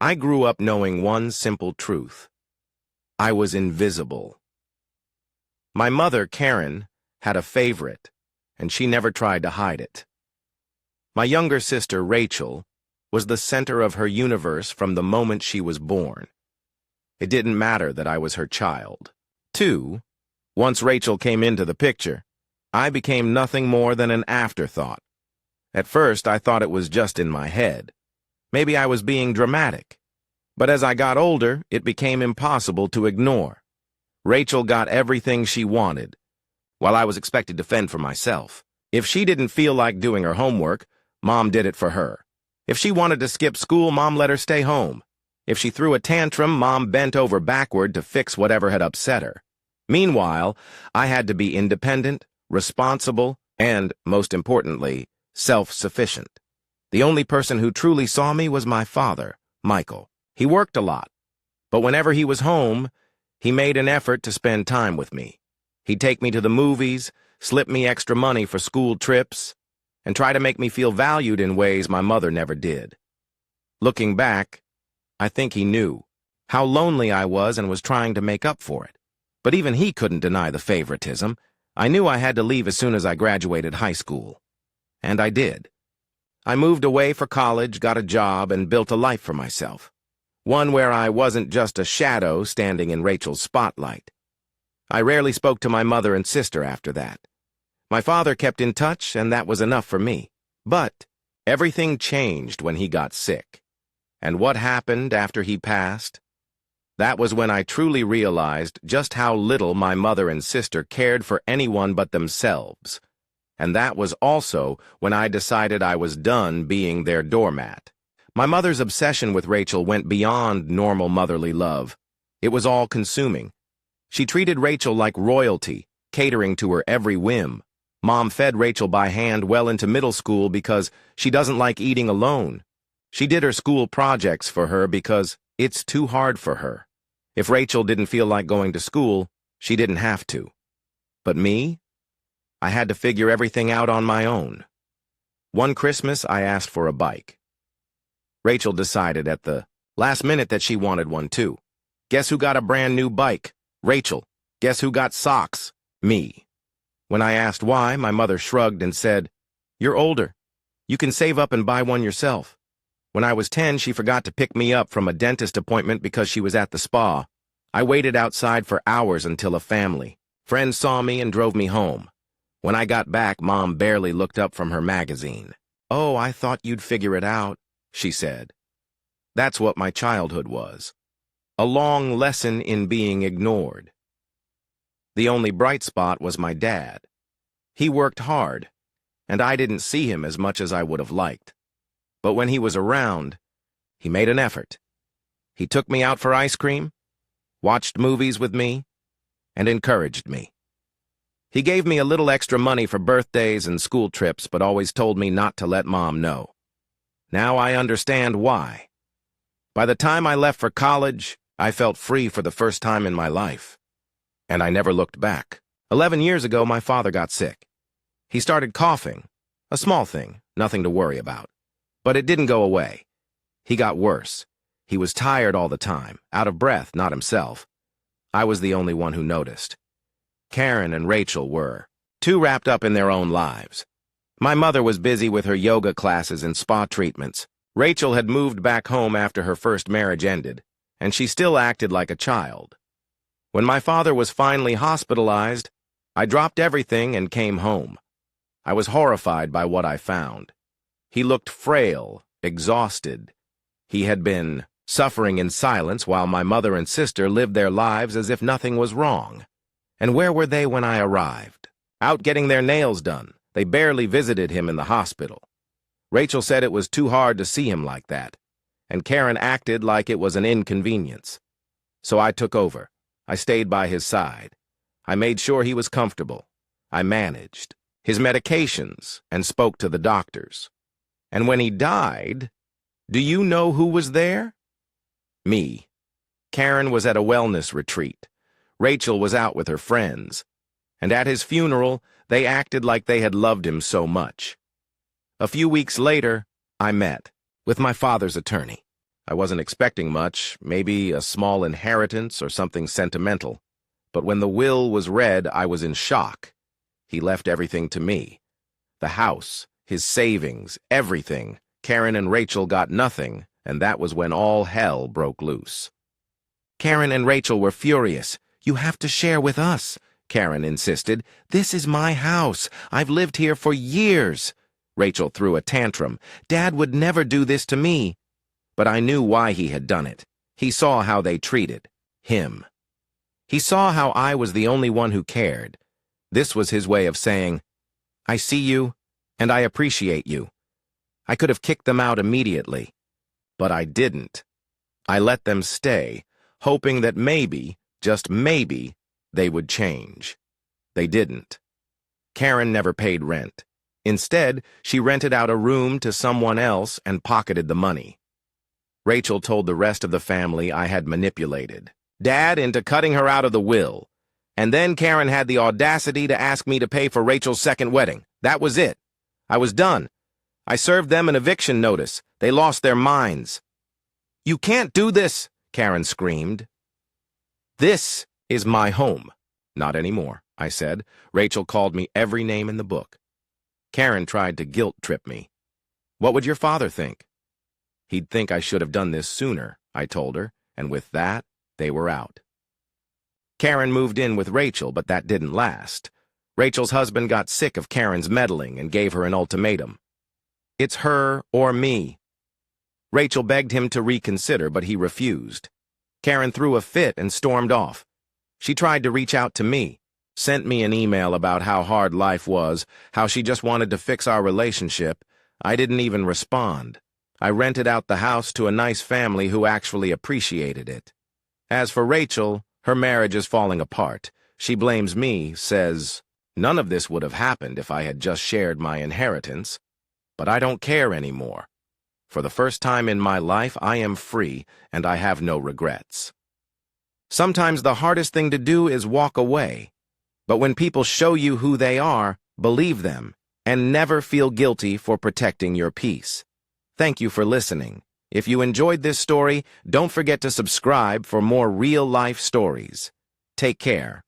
I grew up knowing one simple truth. I was invisible. My mother, Karen, had a favorite, and she never tried to hide it. My younger sister, Rachel, was the center of her universe from the moment she was born. It didn't matter that I was her child. 2. Once Rachel came into the picture, I became nothing more than an afterthought. At first, I thought it was just in my head. Maybe I was being dramatic. But as I got older, it became impossible to ignore. Rachel got everything she wanted, while I was expected to fend for myself. If she didn't feel like doing her homework, Mom did it for her. If she wanted to skip school, Mom let her stay home. If she threw a tantrum, Mom bent over backward to fix whatever had upset her. Meanwhile, I had to be independent, responsible, and, most importantly, self-sufficient. The only person who truly saw me was my father, Michael. He worked a lot, but whenever he was home, he made an effort to spend time with me. He'd take me to the movies, slip me extra money for school trips, and try to make me feel valued in ways my mother never did. Looking back, I think he knew how lonely I was and was trying to make up for it. But even he couldn't deny the favoritism. I knew I had to leave as soon as I graduated high school. And I did. I moved away for college, got a job, and built a life for myself. One where I wasn't just a shadow standing in Rachel's spotlight. I rarely spoke to my mother and sister after that. My father kept in touch, and that was enough for me. But everything changed when he got sick. And what happened after he passed? That was when I truly realized just how little my mother and sister cared for anyone but themselves. And that was also when I decided I was done being their doormat. My mother's obsession with Rachel went beyond normal motherly love. It was all-consuming. She treated Rachel like royalty, catering to her every whim. Mom fed Rachel by hand well into middle school because she doesn't like eating alone. She did her school projects for her because it's too hard for her. If Rachel didn't feel like going to school, she didn't have to. But me? I had to figure everything out on my own. One Christmas, I asked for a bike. Rachel decided at the last minute that she wanted one too. Guess who got a brand new bike? Rachel. Guess who got socks? Me. When I asked why, my mother shrugged and said, "You're older. You can save up and buy one yourself." When I was 10, she forgot to pick me up from a dentist appointment because she was at the spa. I waited outside for hours until a family friend saw me and drove me home. When I got back, Mom barely looked up from her magazine. "Oh, I thought you'd figure it out," she said. That's what my childhood was. A long lesson in being ignored. The only bright spot was my dad. He worked hard, and I didn't see him as much as I would have liked. But when he was around, he made an effort. He took me out for ice cream, watched movies with me, and encouraged me. He gave me a little extra money for birthdays and school trips, but always told me not to let Mom know. Now I understand why. By the time I left for college, I felt free for the first time in my life. And I never looked back. 11 years ago, my father got sick. He started coughing. A small thing, nothing to worry about. But it didn't go away. He got worse. He was tired all the time, out of breath, not himself. I was the only one who noticed. Karen and Rachel were, too wrapped up in their own lives. My mother was busy with her yoga classes and spa treatments. Rachel had moved back home after her first marriage ended, and she still acted like a child. When my father was finally hospitalized, I dropped everything and came home. I was horrified by what I found. He looked frail, exhausted. He had been suffering in silence while my mother and sister lived their lives as if nothing was wrong. And where were they when I arrived? Out getting their nails done. They barely visited him in the hospital. Rachel said it was too hard to see him like that, and Karen acted like it was an inconvenience. So I took over. I stayed by his side. I made sure he was comfortable. I managed his medications and spoke to the doctors. And when he died, do you know who was there? Me. Karen was at a wellness retreat. Rachel was out with her friends. And at his funeral, they acted like they had loved him so much. A few weeks later, I met with my father's attorney. I wasn't expecting much, maybe a small inheritance or something sentimental. But when the will was read, I was in shock. He left everything to me. The house, his savings, everything. Karen and Rachel got nothing, and that was when all hell broke loose. Karen and Rachel were furious. "You have to share with us," Karen insisted. "This is my house. I've lived here for years." Rachel threw a tantrum. "Dad would never do this to me." But I knew why he had done it. He saw how they treated him. He saw how I was the only one who cared. This was his way of saying, "I see you, and I appreciate you." I could have kicked them out immediately, but I didn't. I let them stay, hoping that maybe, just maybe, they would change. They didn't. Karen never paid rent. Instead, she rented out a room to someone else and pocketed the money. Rachel told the rest of the family I had manipulated Dad into cutting her out of the will. And then Karen had the audacity to ask me to pay for Rachel's second wedding. That was it. I was done. I served them an eviction notice. They lost their minds. "You can't do this," Karen screamed. "This is my home." "Not anymore," I said. Rachel called me every name in the book. Karen tried to guilt-trip me. "What would your father think?" "He'd think I should have done this sooner," I told her, and with that, they were out. Karen moved in with Rachel, but that didn't last. Rachel's husband got sick of Karen's meddling and gave her an ultimatum. "It's her or me." Rachel begged him to reconsider, but he refused. Karen threw a fit and stormed off. She tried to reach out to me, sent me an email about how hard life was, how she just wanted to fix our relationship. I didn't even respond. I rented out the house to a nice family who actually appreciated it. As for Rachel, her marriage is falling apart. She blames me, says, "None of this would have happened if I had just shared my inheritance." But I don't care anymore. For the first time in my life, I am free, and I have no regrets. Sometimes the hardest thing to do is walk away. But when people show you who they are, believe them, and never feel guilty for protecting your peace. Thank you for listening. If you enjoyed this story, don't forget to subscribe for more real-life stories. Take care.